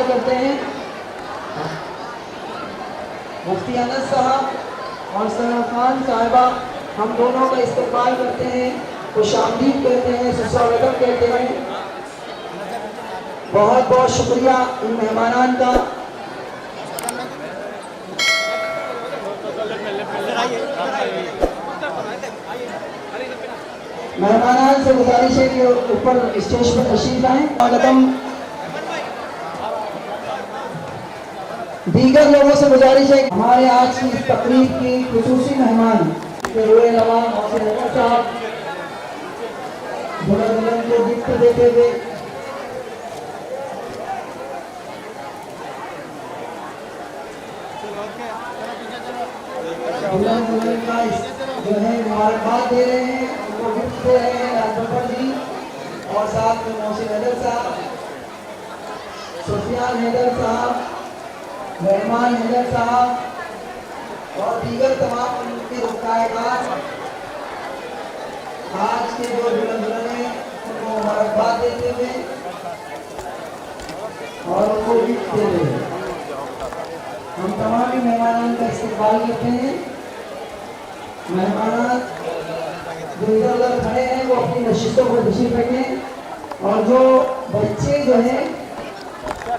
करते हैं मुफ्ती अनस साहब और सना खान साहिबा, हम दोनों का इस्तेमाल करते हैं, खुशामदीद कहते हैं, सुस्वागतम कहते हैं। बहुत बहुत शुक्रिया इन मेहमानान का। मेहमानान से गुजारिश है कि ऊपर स्टेज पर तशरीफ आएं। स्वागतम। दीगर लोगों से गुजारिश है हमारे आज की इस तकरीब की खुसूसी मेहमान हुए नवाब मोहसिन अहमद साहब दुल्हन को गिफ्ट देते हुए दुल्हन का जो है मुबारकबाद दे रहे हैं, उनको गिफ्ट दे रहे हैं राजबब्बर जी और साथ में मोहसिन हैदर साहब, सुफियान हैदर साहब, रहमान हैदर साहब और दीगर तमाम उनके रुकायत आज के जो दुल्हन हैं उनको मुबारकबाद देते हुए और उनको गिफ्ट दे रहे हैं। हम तमाम ही मेहमानान का इस्तेमाल करते हैं। मेहमान जो इधर उधर खड़े हैं वो अपनी नशिस्तों को तशरीफ रखें और जो बच्चे जो हैं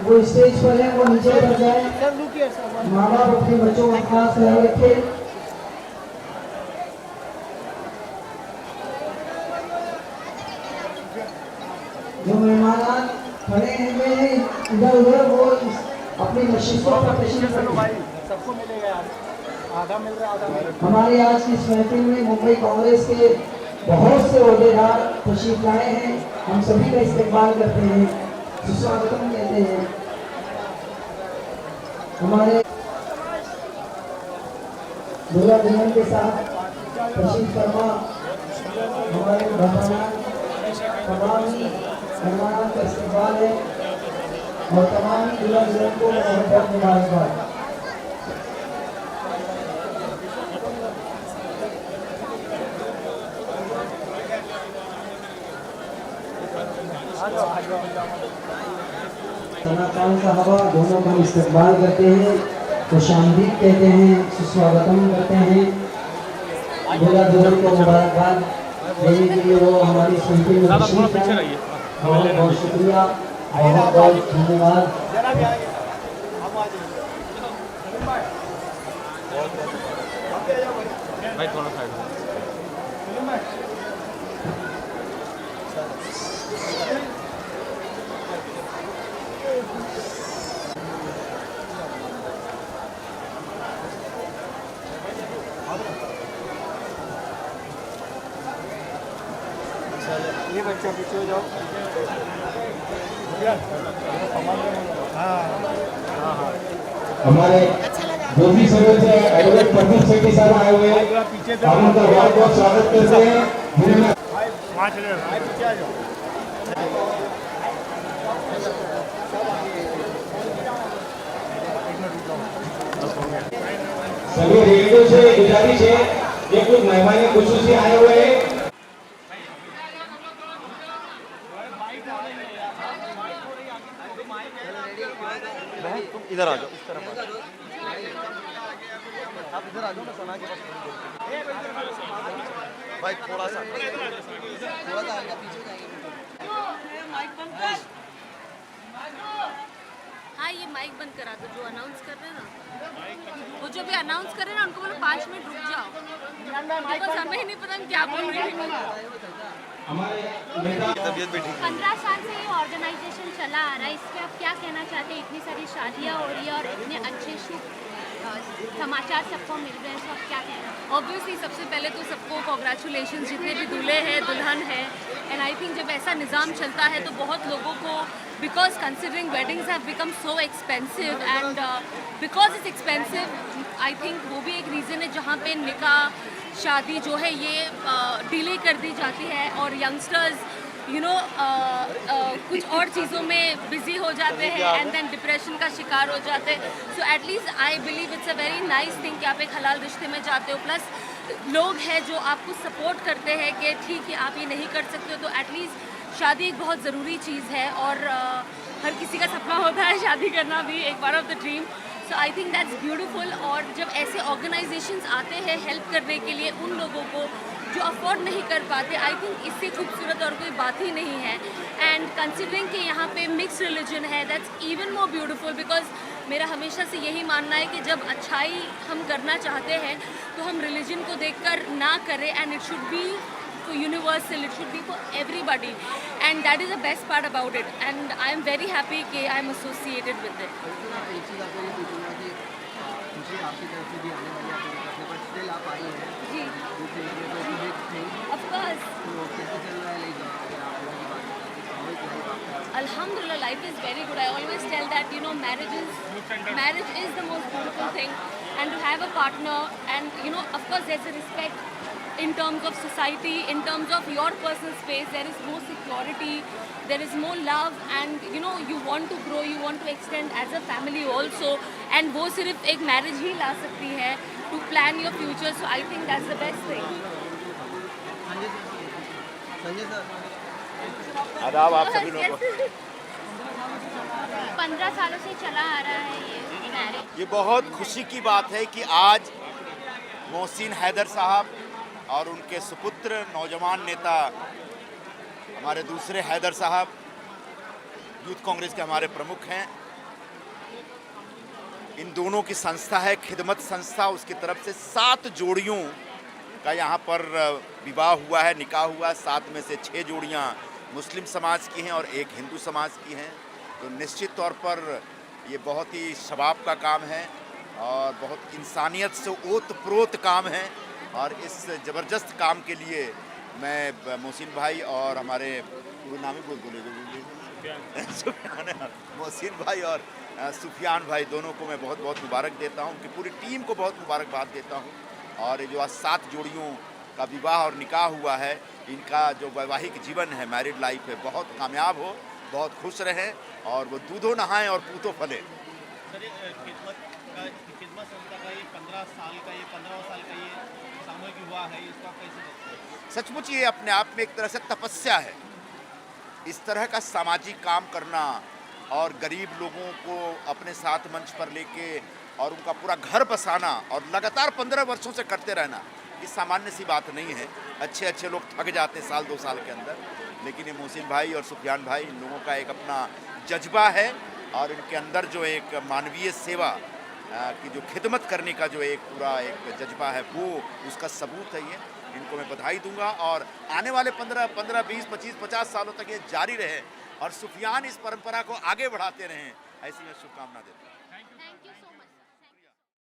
वो स्टेज पर है वो नीचे उतर जाए। माँ बाप अपने बच्चों का खास ख्याल रखें। जो मेहमान खड़े हैं इधर उधर वो अपनी नशिस्तों पर तशरीफ रखें। सबको मिलेगा यार, आधा मिल रहा है आधा मिल रहा है। हमारे आज की इस महफिल में मुंबई कांग्रेस के बहुत से ओहदेदार तशरीफ लाए हैं। हम सभी का इस्तेमाल करते हैं, सुस्वागतम कहते हैं। हमारे दूल्हा दुल्हन के साथ तशरीफ फरमा हमारे तमाम ही मेहमानान का इस्तेमाल है और तमाम ही दूल्हा दुल्हन को बहुत मुबारकबाद। सना खान साहबा दोनों का इस्तेमाल करते हैं, खुशामदीद कहते हैं, सुस्वागतम करते हैं। दूल्हा दुल्हन को मुबारकबाद देने के लिए वो हमारी समिति में तशरीफ हैं। बहुत बहुत शुक्रिया, बहुत बहुत धन्यवाद। ये बच्चा पीछे हो जाओ। हमारे जो भी सदस्य एडवोकेट प्रदीप सेठी साहब आए हुए हैं, हम उनका बहुत बहुत स्वागत करते हैं। सभी रेडियो से गुजारिश है कि कुछ मेहमान खुसूसी आए हुए हैं। तुम इधर आ जाओ, इस तरफ आप इधर आ जाओ ना, सना के पास भाई थोड़ा सा आगे पीछे जाएंगे। हाँ ये माइक बंद करा दो, जो अनाउंस कर रहे हैं ना, वो जो भी अनाउंस कर रहे हैं ना उनको बोलो 5 मिनट रुक जाओ, बिकॉज हमें ही नहीं पता हम क्या बोल रहे हैं। 15 साल से ये ऑर्गेनाइजेशन चला आ रहा है, इस पर आप क्या कहना चाहते हैं? इतनी सारी शादियाँ हो रही है और इतने अच्छे शुभ समाचार सबको मिल रहे हैं, तो आप क्या कहना है? ऑब्वियसली सबसे पहले तो सबको कॉन्ग्रेचुलेशन, जितने भी दूल्हे हैं दुल्हन है। एंड आई थिंक जब ऐसा निज़ाम चलता है तो बहुत लोगों को, because considering weddings have become so expensive and because it's expensive, I think वो भी एक रीज़न है जहाँ पे निकाह शादी जो है ये डिले कर दी जाती है और यंगस्टर्स कुछ और चीज़ों में बिजी हो जाते हैं एंड देन डिप्रेशन का शिकार हो जाते हैं। So at least I believe it's a very nice thing कि आप एक हलाल रिश्ते में जाते हो, प्लस लोग हैं जो आपको सपोर्ट करते हैं कि ठीक है आप ये नहीं कर सकते हो, तो एटलीस्ट शादी एक बहुत ज़रूरी चीज़ है। और हर किसी का सपना होता है शादी करना भी एक बार of the dream. So I think that's beautiful. और जब ऐसे ऑर्गेनाइजेशंस आते हैं हेल्प करने के लिए उन लोगों को जो अफोर्ड नहीं कर पाते, आई थिंक इससे खूबसूरत और कोई बात ही नहीं है. एंड कंसिडरिंग कि यहाँ पे मिक्स रिलीजन है, that's even more beautiful. Because मेरा हमेशा से यही मानना है कि जब अच्छाई हम करना चाहते हैं तो हम रिलीजन को देखकर ना करें. And it should be universal, it should be for everybody, and that is the best part about it, and I am very happy कि I am associated with it. एक चीज़ आपको ये पूछूंगा कि खुशी आपकी तरफ से भी आने वाली है आपकी तरफ से, पर स्टिल आप आई हैं जी, दूसरे एरिया को एक बिग थिंग, of course. तो कैसे चल रहा है लाइक अगर आप लोगों की बात करें तो हाउ इज लाइफ आपका? Alhamdulillah, life is very good. I always tell that, you know, marriage is the most beautiful thing, and to have a partner, and you know, of course there's a respect in terms of society, in terms of your personal space. There is more security, there is more love, and you know, you want to grow, you want to extend as a family also, and वो सिर्फ एक marriage ही ला सकती है to plan your future. So I think that's the best thing. Sanjay sir आदाब आप सभी लोगों को. 15 सालों से चला आ रहा है ये मैरिज. ये बहुत खुशी की बात है कि आज मोहसिन हैदर साहब और उनके सुपुत्र नौजवान नेता हमारे दूसरे हैदर साहब यूथ कांग्रेस के हमारे प्रमुख हैं. इन दोनों की संस्था है खिदमत संस्था, उसकी तरफ से 7 जोड़ियों का यहाँ पर विवाह हुआ है, निकाह हुआ. 7 में से 6 जोड़ियाँ मुस्लिम समाज की हैं और 1 हिंदू समाज की हैं. तो निश्चित तौर पर ये बहुत ही सवाब का काम है और बहुत इंसानियत से ओत-प्रोत काम है. और इस ज़बरदस्त काम के लिए मैं मोहसिन भाई और हमारे नाम ही बोले सुफियान, मोहसिन भाई और सुफियान भाई दोनों को मैं बहुत बहुत मुबारक देता हूँ, कि पूरी टीम को बहुत मुबारकबाद देता हूँ. और ये जो आज 7 जोड़ियों का विवाह और निकाह हुआ है, इनका जो वैवाहिक जीवन है, मैरिड लाइफ है, बहुत कामयाब हो, बहुत खुश रहें और वो दूधो नहाएं और पूतो फले. सर ये खिदमत संस्था का ये 15 साल का, ये 15 साल का ये सामूहिक विवाह है, इसका कैसे देखते हैं? सचमुच ये अपने आप में एक तरह से तपस्या है. इस तरह का सामाजिक काम करना और गरीब लोगों को अपने साथ मंच पर लेके और उनका पूरा घर बसाना और लगातार 15 वर्षों से करते रहना, ये सामान्य सी बात नहीं है. अच्छे लोग थक जाते हैं 1-2 साल के अंदर, लेकिन ये मोहसिन भाई और सुफियान भाई, इन लोगों का एक अपना जज्बा है और इनके अंदर जो एक मानवीय सेवा की जो खिदमत करने का जो एक पूरा एक जज्बा है, वो उसका सबूत है. ये इनको मैं बधाई दूंगा और आने वाले 15, 20, 25, 50 सालों तक ये जारी रहे और सुफियान इस परंपरा को आगे बढ़ाते रहें, ऐसी मैं शुभकामना देता हूँ. Thank you so much.